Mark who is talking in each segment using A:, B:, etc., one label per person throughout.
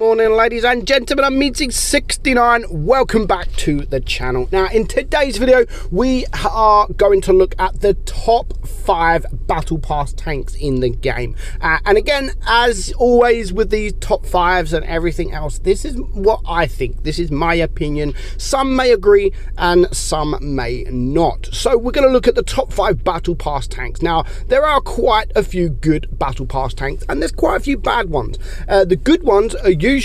A: morning, ladies and gentlemen. I'm meadsyre69. Welcome back to the channel. Now, in today's video, we are going to look at the top 5 Battle Pass tanks in the game. And again, as always with these top 5s and everything else, this is what I think. This is my opinion. Some may agree and some may not. So we're going to look at the top 5 Battle Pass tanks. Now, there are quite a few good Battle Pass tanks and there's quite a few bad ones. The good ones are usually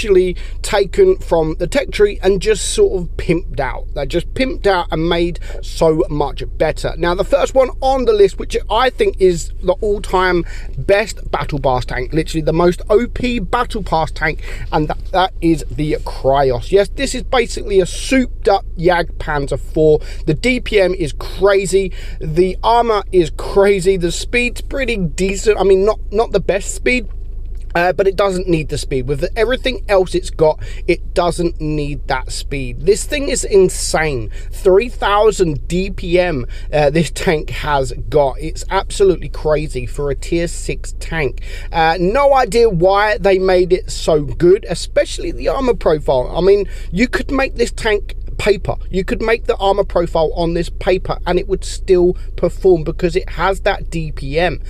A: taken from the tech tree and just sort of pimped out. They're just pimped out and made so much better. Now, the first one on the list, which I think is the all-time best Battle Pass tank, literally the most OP Battle Pass tank, and that is the Kryos. Yes, this is basically a souped up Panzer IV. The DPM is crazy. The armor is crazy. The speed's pretty decent. I mean, not the best speed, but it doesn't need the speed. With everything else it's got, it doesn't need that speed. This thing is insane. 3000 DPM this tank has got. It's absolutely crazy for a tier 6 tank. No idea why they made it so good, especially the armor profile. I mean, you could make this tank paper. You could make the armor profile on this paper and it would still perform because it has that DPM.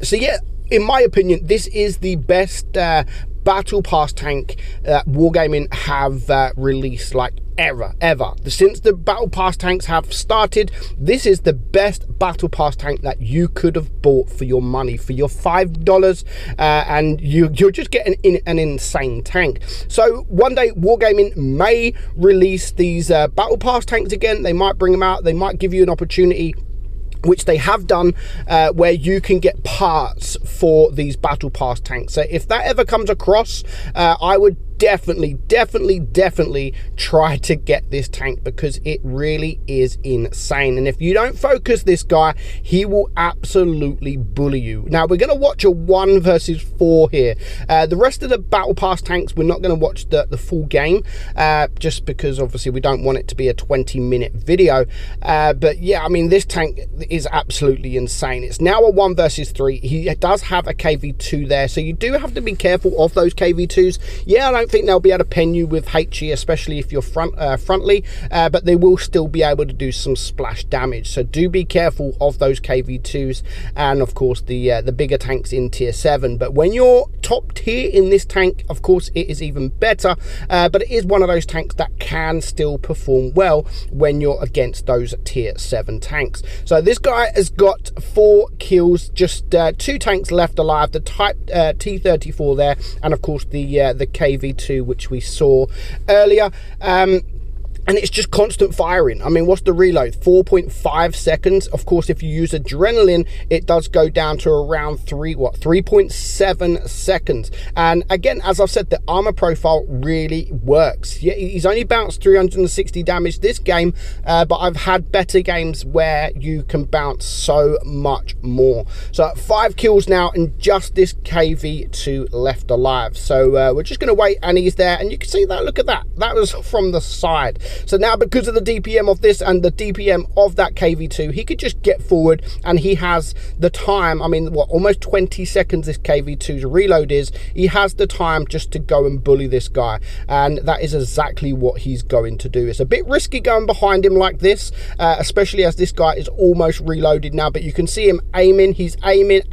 A: So yeah, in my opinion, this is the best Battle Pass tank that Wargaming have released, like ever. Since the Battle Pass tanks have started, this is the best Battle Pass tank that you could have bought for your money, for your $5, and you're just getting an insane tank. So one day Wargaming may release these Battle Pass tanks again. They might bring them out. They might give you an opportunity, which they have done, where you can get parts for these Battle Pass tanks. So if that ever comes across, I would definitely try to get this tank because it really is insane. And if you don't focus this guy, he will absolutely bully you. Now, we're going to watch a 1 versus 4 here. The rest of the Battle Pass tanks, we're not going to watch the full game, just because obviously we don't want it to be a 20-minute video. But yeah, I mean, this tank is absolutely insane. It's now a 1 versus 3. He does have a KV2 there, so you do have to be careful of those KV2s. Yeah, I don't think they'll be able to pen you with HE, especially if you're frontly, but they will still be able to do some splash damage. So do be careful of those KV2s and of course the bigger tanks in tier 7. But when you're top tier in this tank, of course it is even better, but it is one of those tanks that can still perform well when you're against those tier 7 tanks. So this guy has got 4 kills, just 2 tanks left alive, the Type T-34 there, and of course the KV2, which we saw earlier. And it's just constant firing. I mean, what's the reload? 4.5 seconds. Of course, if you use adrenaline, it does go down to around 3.7 seconds. And again, as I've said, the armor profile really works. Yeah, he's only bounced 360 damage this game, but I've had better games where you can bounce so much more. So 5 kills now and just this KV2 left alive. So we're just going to wait, and he's there, and you can see that. Look at that. That was from the side. So now, because of the DPM of this and the DPM of that KV2, he could just get forward, and he has the time. I mean, what, almost 20 seconds this KV2's reload is. He has the time just to go and bully this guy, and that is exactly what he's going to do. It's a bit risky going behind him like this, especially as this guy is almost reloaded now, but you can see him aiming. He's aiming,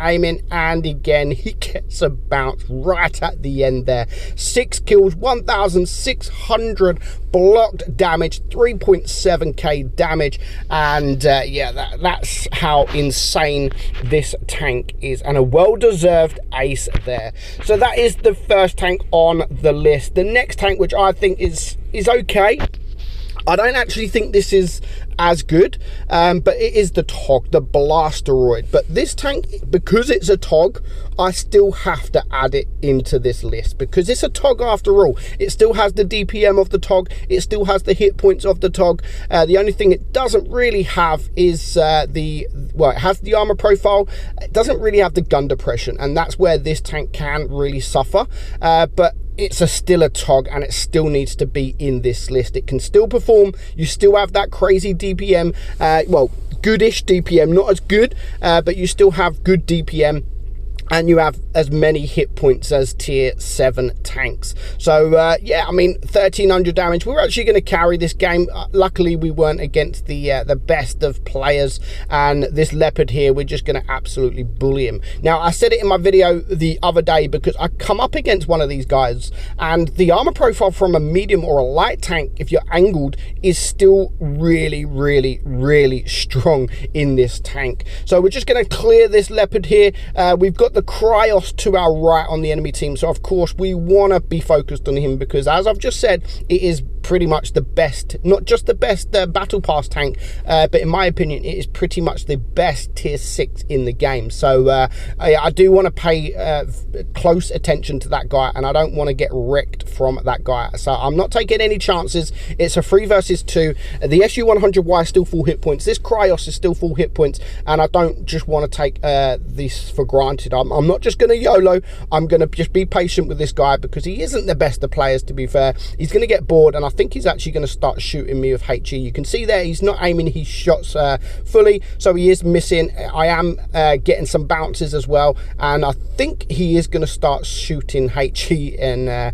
A: and again, he gets a bounce right at the end there. 6 kills, 1,600 blocked damage, 3.7k damage, and yeah, that's how insane this tank is, and a well-deserved ace there. So that is the first tank on the list. The next tank, which I think is okay, I don't actually think this is as good, but it is the TOG, the Blasteroid. But this tank, because it's a TOG, I still have to add it into this list because it's a TOG after all. It still has the DPM of the TOG, it still has the hit points of the TOG. The only thing it doesn't really have is it has the armor profile. It doesn't really have the gun depression, and that's where this tank can really suffer. But it's still a TOG, and it still needs to be in this list. It can still perform. You still have that crazy DPM, well, goodish DPM, not as good, but you still have good DPM. and you have as many hit points as tier 7 tanks. So yeah, I mean, 1300 damage. We're actually going to carry this game. Luckily we weren't against the best of players, and this leopard here, we're just going to absolutely bully him. Now, I said it in my video the other day because I come up against one of these guys, and the armor profile from a medium or a light tank, if you're angled, is still really, really, really strong in this tank. So we're just going to clear this leopard here. We've got the Kryos to our right on the enemy team, so of course we want to be focused on him, because as I've just said, it is pretty much the best, not just the best battle pass tank, but in my opinion it is pretty much the best tier 6 in the game. So I do want to pay close attention to that guy, and I don't want to get wrecked from that guy, so I'm not taking any chances. It's a 3 versus 2. The SU-100Y is still full hit points, this Kryos is still full hit points, and I don't just want to take this for granted. I'm not just going to YOLO. I'm going to just be patient with this guy, because he isn't the best of players, to be fair. He's going to get bored, and I think he's actually going to start shooting me with HE. You can see there he's not aiming his shots fully, so he is missing. I am getting some bounces as well, and I think he is going to start shooting HE in there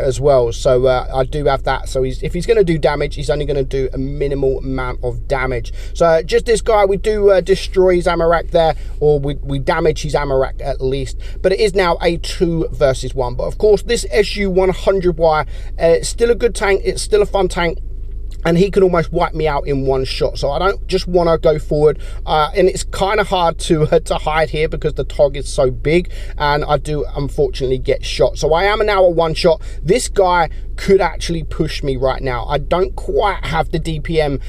A: as well. So I do have that. So if he's going to do damage, he's only going to do a minimal amount of damage. So just this guy, we do destroy his ammo rack there, or we damage his ammo rack at least, but it is now a 2 versus 1. But of course this SU-100Y, it's still a good tank, it's still a fun tank, and he can almost wipe me out in one shot. So I don't just want to go forward, and it's kind of hard to hide here because the TOG is so big, and I do unfortunately get shot. So I am now a one shot. This guy could actually push me right now. I don't quite have the DPM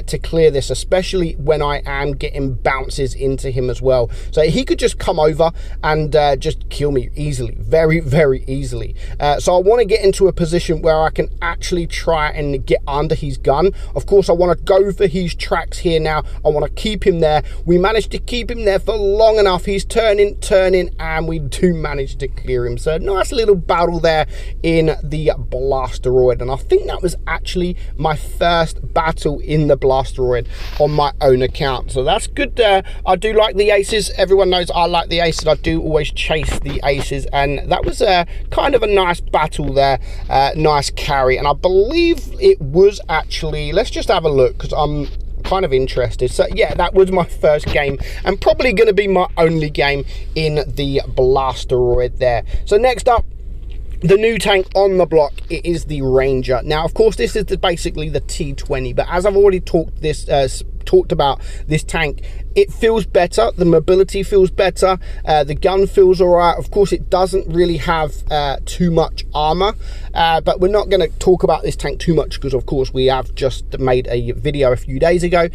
A: to clear this, especially when I am getting bounces into him as well. So he could just come over and just kill me easily, very, very easily. So I want to get into a position where I can actually try and get under his gun. Of course, I want to go for his tracks here now. I want to keep him there. We managed to keep him there for long enough. He's turning, and we do manage to clear him. So nice little battle there in the Blasteroid, and I think that was actually my first battle in the Blasteroid on my own account. So that's good. I do like the aces. Everyone knows I like the aces. I do always chase the aces, and that was kind of a nice battle there. Nice carry, and I believe it was actually, let's just have a look because I'm kind of interested. So yeah, that was my first game, and probably going to be my only game in the Blasteroid there. So next up, the new tank on the block, it is the Ranger. Now of course this is basically the T20, but as I've already talked about this tank, it feels better, the mobility feels better, the gun feels all right. Of course it doesn't really have too much armor, but we're not going to talk about this tank too much because of course we have just made a video a few days ago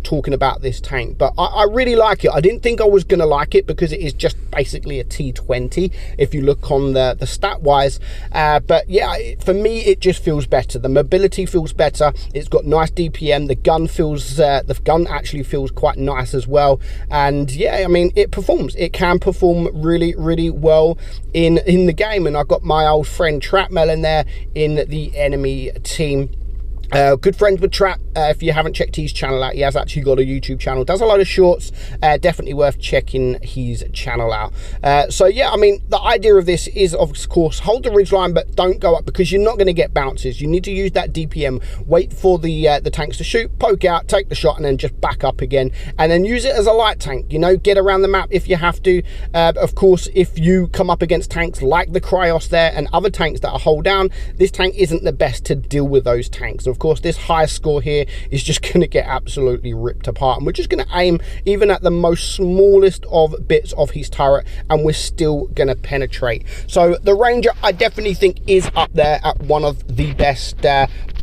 A: talking about this tank. But I really like it. I didn't think I was going to like it because it is just basically a T20 if you look on the stat wise, but yeah, for me it just feels better. The mobility feels better, it's got nice DPM, the gun feels the gun actually feels quite nice as well, and yeah, I mean it performs, it can perform really, really well in the game. And I've got my old friend Trapmel in there in the enemy team. Good friends with Trap. If you haven't checked his channel out, he has actually got a YouTube channel, does a lot of shorts, definitely worth checking his channel out. So yeah, I mean the idea of this is of course hold the ridgeline but don't go up, because you're not going to get bounces. You need to use that DPM, wait for the tanks to shoot, poke out, take the shot, and then just back up again, and then use it as a light tank, you know, get around the map if you have to. Of course if you come up against tanks like the Kryos there and other tanks that are hold down, this tank isn't the best to deal with those tanks. Of course this high score here is just going to get absolutely ripped apart, and we're just going to aim even at the most smallest of bits of his turret and we're still going to penetrate. So the Ranger, I definitely think, is up there at one of the best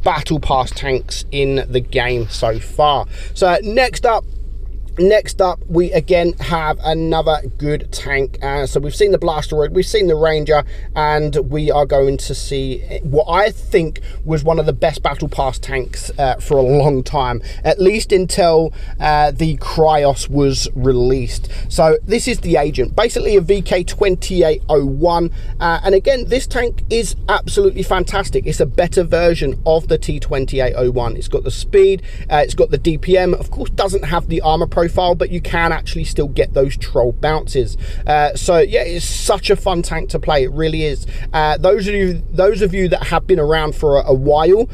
A: battle pass tanks in the game so far. So next up we again have another good tank. So we've seen the Blasteroid, we've seen the Ranger, and we are going to see what I think was one of the best battle pass tanks for a long time, at least until the Kryos was released. So this is the Agent, basically a VK2801, and again this tank is absolutely fantastic. It's a better version of the T2801. It's got the speed, it's got the DPM, of course doesn't have the armor profile profile, but you can actually still get those troll bounces. So yeah, it's such a fun tank to play. It really is. Those of you that have been around for a while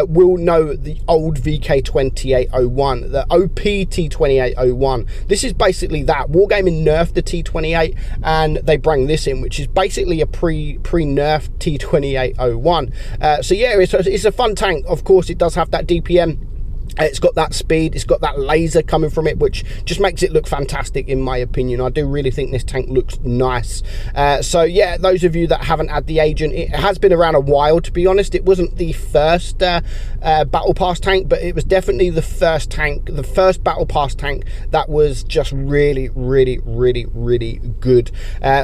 A: will know the old VK2801, the OP T2801. This is basically that. Wargaming nerfed the T28 and they bring this in, which is basically a pre-nerfed T2801. So yeah, it's a fun tank. Of course, it does have that DPM. It's got that speed, it's got that laser coming from it, which just makes it look fantastic in my opinion. I do really think this tank looks nice. So yeah, those of you that haven't had the Agent, it has been around a while, to be honest. It wasn't the first Battle Pass tank, but it was definitely the first Battle Pass tank that was just really good.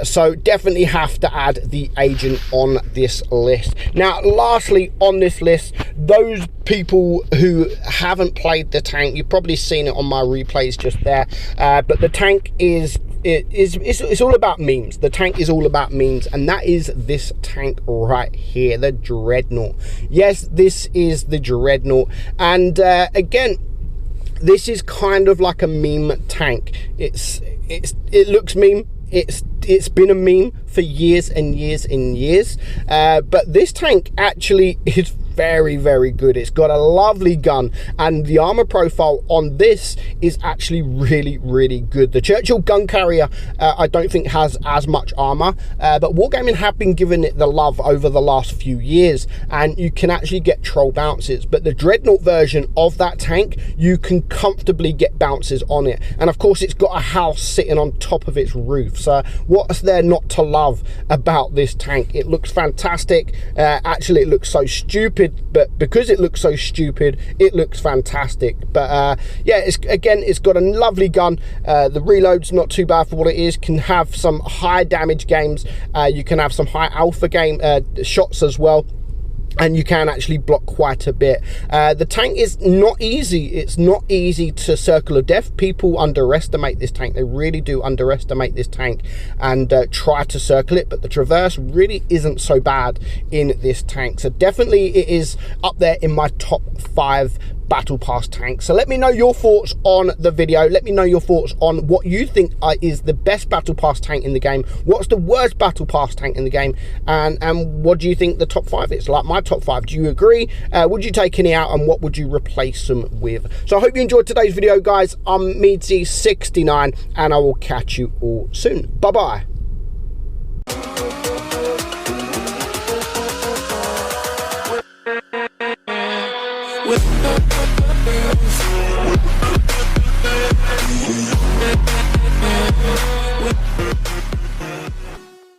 A: So definitely have to add the Agent on this list. Now lastly on this list, those people who haven't played the tank, you've probably seen it on my replays just there, but the tank it's all about memes. The tank is all about memes, and that is this tank right here, the Dreadnought. Yes, this is the Dreadnought, and again, this is kind of like a meme tank. It looks meme. It's been a meme for years and years and years, but this tank actually is very good. It's got a lovely gun, and the armor profile on this is actually really good. The Churchill gun carrier I don't think has as much armor, but Wargaming have been giving it the love over the last few years, and you can actually get troll bounces. But the Dreadnought version of that tank, you can comfortably get bounces on it, and of course it's got a house sitting on top of its roof. So what's there not to love about this tank? It looks fantastic. Actually, it looks so stupid, but because it looks so stupid, it looks fantastic. But yeah, it's got a lovely gun. The reload's not too bad for what it is. Can have some high damage games. You can have some high alpha game shots as well, and you can actually block quite a bit. The tank is not easy. It's not easy to circle of death. People underestimate this tank. They really do underestimate this tank and try to circle it, but the traverse really isn't so bad in this tank. So definitely it is up there in my top 5 Battle Pass tanks. So let me know your thoughts on the video. Let me know your thoughts on what you think is the best Battle Pass tank in the game. What's the worst Battle Pass tank in the game, and what do you think the top 5 is? Like my top 5, do you agree? Would you take any out, and what would you replace them with? So I hope you enjoyed today's video, guys. I'm meadsy69, and I will catch you all soon. Bye bye. With